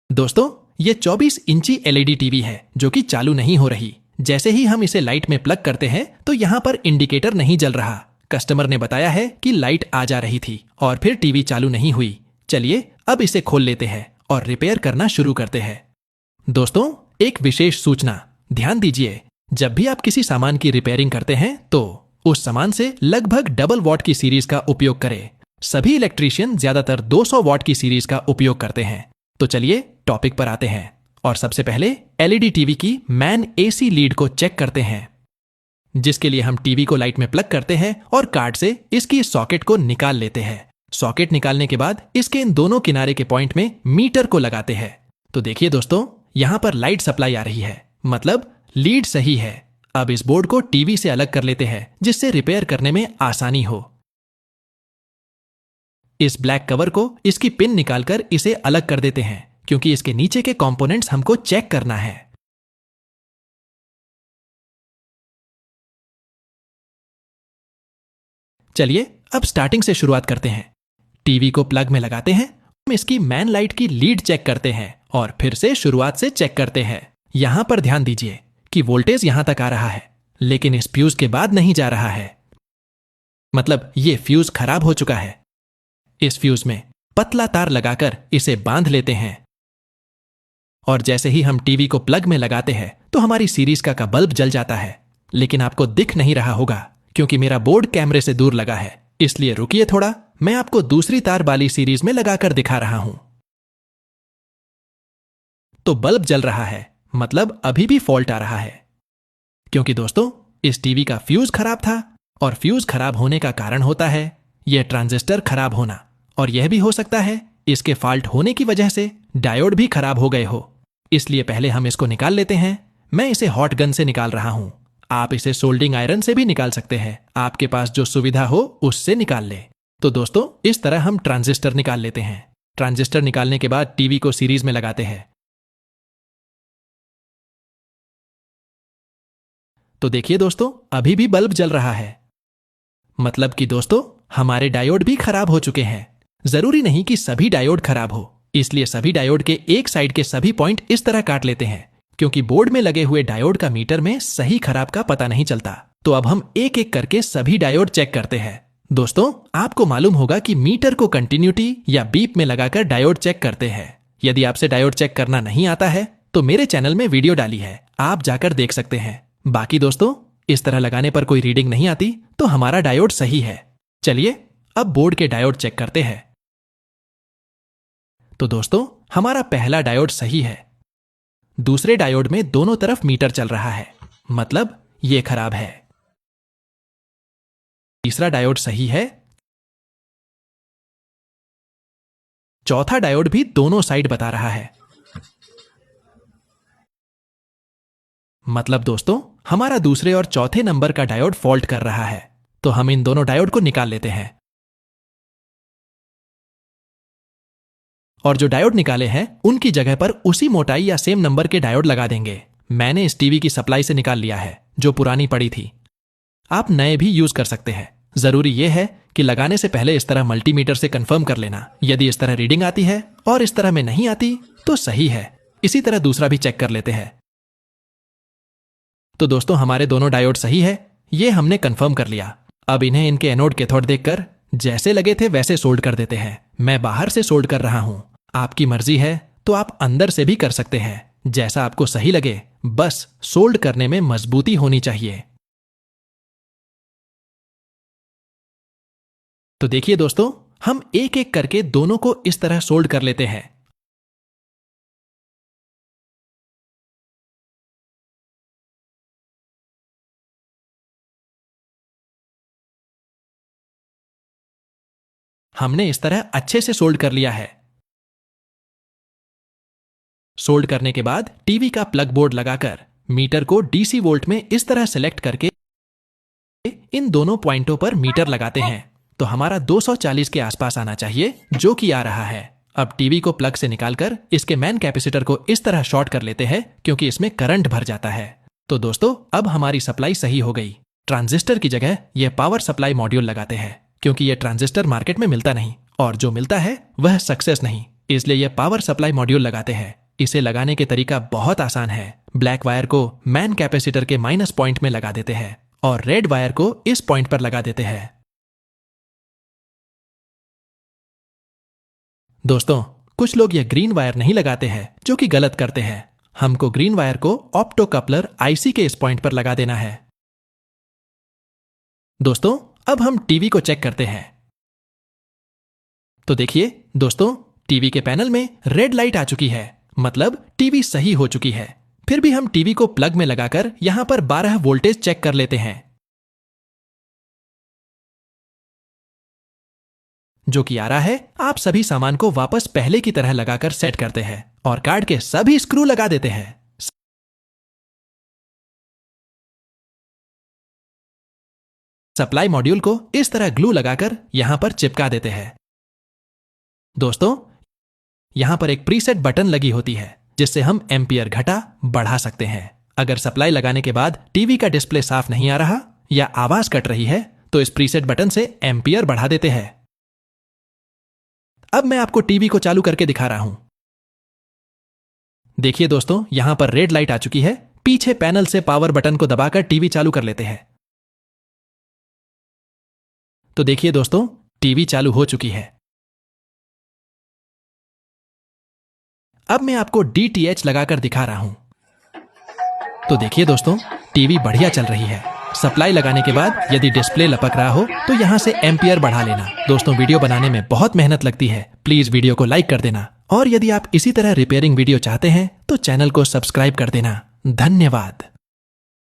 दोस्तों, ये 24 इंची एलईडी टीवी है जो कि चालू नहीं हो रही। जैसे ही हम इसे लाइट में प्लग करते हैं तो यहाँ पर इंडिकेटर नहीं जल रहा। कस्टमर ने बताया है कि लाइट आ जा रही थी और फिर टीवी चालू नहीं हुई। चलिए अब इसे खोल लेते हैं और रिपेयर करना शुरू करते हैं। दोस्तों, एक विशेष सूचना, ध्यान दीजिए, जब भी आप किसी सामान की रिपेयरिंग करते हैं तो उस सामान से लगभग डबल वॉट की सीरीज का उपयोग करें। सभी इलेक्ट्रीशियन ज्यादातर 200 वॉट की सीरीज का उपयोग करते हैं। तो चलिए टॉपिक पर आते हैं और सबसे पहले एलईडी टीवी की मैन एसी लीड को चेक करते हैं, जिसके लिए हम टीवी को लाइट में प्लग करते हैं और कार्ड से इसकी सॉकेट को निकाल लेते हैं। सॉकेट निकालने के बाद इसके इन दोनों किनारे के पॉइंट में मीटर को लगाते हैं। तो देखिए दोस्तों, यहां पर लाइट सप्लाई आ रही है, मतलब लीड सही है। अब इस बोर्ड को टीवी से अलग कर लेते हैं जिससे रिपेयर करने में आसानी हो। इस ब्लैक कवर को इसकी पिन निकालकर इसे अलग कर देते हैं क्योंकि इसके नीचे के कंपोनेंट्स हमको चेक करना है। चलिए अब स्टार्टिंग से शुरुआत करते हैं। टीवी को प्लग में लगाते हैं, हम इसकी मैन लाइट की लीड चेक करते हैं और फिर से शुरुआत से चेक करते हैं। यहां पर ध्यान दीजिए कि वोल्टेज यहां तक आ रहा है, लेकिन इस फ्यूज के बाद नहीं जा रहा है, मतलब ये फ्यूज खराब हो चुका है। इस फ्यूज में पतला तार लगाकर इसे बांध लेते हैं और जैसे ही हम टीवी को प्लग में लगाते हैं तो हमारी सीरीज का बल्ब जल जाता है, लेकिन आपको दिख नहीं रहा होगा क्योंकि मेरा बोर्ड कैमरे से दूर लगा है। इसलिए रुकिए थोड़ा, मैं आपको दूसरी तार वाली सीरीज में लगाकर दिखा रहा हूं। तो बल्ब जल रहा है, मतलब अभी भी फॉल्ट आ रहा है, क्योंकि दोस्तों इस टीवी का फ्यूज खराब था और फ्यूज खराब होने का कारण होता है यह ट्रांजिस्टर खराब होना, और यह भी हो सकता है इसके फॉल्ट होने की वजह से डायोड भी खराब हो गए हो। इसलिए पहले हम इसको निकाल लेते हैं। मैं इसे हॉट गन से निकाल रहा हूं, आप इसे सोल्डिंग आयरन से भी निकाल सकते हैं, आपके पास जो सुविधा हो उससे निकाल ले। तो दोस्तों इस तरह हम ट्रांजिस्टर निकाल लेते हैं। ट्रांजिस्टर निकालने के बाद टीवी को सीरीज में लगाते हैं। तो देखिए दोस्तों, अभी भी बल्ब जल रहा है, मतलब कि दोस्तों हमारे डायोड भी खराब हो चुके हैं। जरूरी नहीं कि सभी डायोड खराब हो, इसलिए सभी डायोड के एक साइड के सभी पॉइंट इस तरह काट लेते हैं, क्योंकि बोर्ड में लगे हुए डायोड का मीटर में सही खराब का पता नहीं चलता। तो अब हम एक एक करके सभी डायोड चेक करते हैं। दोस्तों आपको मालूम होगा कि मीटर को कंटिन्यूटी या बीप में लगाकर डायोड चेक करते हैं। यदि आपसे डायोड चेक करना नहीं आता है तो मेरे चैनल में वीडियो डाली है, आप जाकर देख सकते हैं। बाकी दोस्तों इस तरह लगाने पर कोई रीडिंग नहीं आती तो हमारा डायोड सही है। चलिए अब बोर्ड के डायोड चेक करते हैं। तो दोस्तों हमारा पहला डायोड सही है। दूसरे डायोड में दोनों तरफ मीटर चल रहा है, मतलब ये खराब है। तीसरा डायोड सही है। चौथा डायोड भी दोनों साइड बता रहा है, मतलब दोस्तों हमारा दूसरे और चौथे नंबर का डायोड फॉल्ट कर रहा है। तो हम इन दोनों डायोड को निकाल लेते हैं और जो डायोड निकाले हैं उनकी जगह पर उसी मोटाई या सेम नंबर के डायोड लगा देंगे। मैंने इस टीवी की सप्लाई से निकाल लिया है जो पुरानी पड़ी थी, आप नए भी यूज कर सकते हैं। जरूरी यह है कि लगाने से पहले इस तरह मल्टीमीटर से कंफर्म कर लेना। यदि इस तरह रीडिंग आती है और इस तरह में नहीं आती तो सही है। इसी तरह दूसरा भी चेक कर लेते हैं। तो दोस्तों हमारे दोनों डायोड सही है, ये हमने कंफर्म कर लिया। अब इन्हें इनके एनोड कैथोड देखकर जैसे लगे थे वैसे सोल्ड कर देते हैं। मैं बाहर से सोल्ड कर रहा हूं, आपकी मर्जी है तो आप अंदर से भी कर सकते हैं, जैसा आपको सही लगे। बस सोल्ड करने में मजबूती होनी चाहिए। तो देखिए दोस्तों, हम एक एक करके दोनों को इस तरह सोल्ड कर लेते हैं। हमने इस तरह अच्छे से सोल्ड कर लिया है। सोल्ड करने के बाद टीवी का प्लग बोर्ड लगाकर मीटर को डीसी वोल्ट में इस तरह सेलेक्ट करके इन दोनों पॉइंटों पर मीटर लगाते हैं तो हमारा 240 के आसपास आना चाहिए, जो कि आ रहा है। अब टीवी को प्लग से निकालकर इसके मैन कैपेसिटर को इस तरह शॉर्ट कर लेते हैं क्योंकि इसमें करंट भर जाता है। तो दोस्तों अब हमारी सप्लाई सही हो गई। ट्रांजिस्टर की जगह यह पावर सप्लाई मॉड्यूल लगाते हैं क्योंकि यह ट्रांजिस्टर मार्केट में मिलता नहीं और जो मिलता है वह सक्सेस नहीं, इसलिए यह पावर सप्लाई मॉड्यूल लगाते हैं। इसे लगाने के तरीका बहुत आसान है। ब्लैक वायर को मैन कैपेसिटर के माइनस पॉइंट में लगा देते हैं और रेड वायर को इस पॉइंट पर लगा देते हैं। दोस्तों, कुछ लोग यह ग्रीन वायर नहीं लगाते हैं, जो कि गलत करते हैं। हमको ग्रीन वायर को ऑप्टो कपलर आईसी के इस पॉइंट पर लगा देना है। दोस्तों, अब हम टीवी को चेक करते हैं। तो देखिए दोस्तों, टीवी के पैनल में रेड लाइट आ चुकी है, मतलब टीवी सही हो चुकी है। फिर भी हम टीवी को प्लग में लगाकर यहां पर 12 वोल्टेज चेक कर लेते हैं, जो कि आ रहा है। आप सभी सामान को वापस पहले की तरह लगाकर सेट करते हैं और कार्ड के सभी स्क्रू लगा देते हैं। सप्लाई मॉड्यूल को इस तरह ग्लू लगाकर यहां पर चिपका देते हैं। दोस्तों, यहां पर एक प्रीसेट बटन लगी होती है, जिससे हम एम्पियर घटा बढ़ा सकते हैं। अगर सप्लाई लगाने के बाद टीवी का डिस्प्ले साफ नहीं आ रहा या आवाज कट रही है, तो इस प्रीसेट बटन से एम्पियर बढ़ा देते हैं। अब मैं आपको टीवी को चालू करके दिखा रहा हूं। देखिए दोस्तों, यहां पर रेड लाइट आ चुकी है। पीछे पैनल से पावर बटन को दबाकर टीवी चालू कर लेते हैं। तो देखिए दोस्तों, टीवी चालू हो चुकी है। अब मैं आपको DTH लगाकर दिखा रहा हूं। तो देखिए दोस्तों, टीवी बढ़िया चल रही है। सप्लाई लगाने के बाद यदि डिस्प्ले लपक रहा हो तो यहां से एम्पियर बढ़ा लेना। दोस्तों, वीडियो बनाने में बहुत मेहनत लगती है, प्लीज वीडियो को लाइक कर देना। और यदि आप इसी तरह रिपेयरिंग वीडियो चाहते हैं तो चैनल को सब्सक्राइब कर देना। धन्यवाद।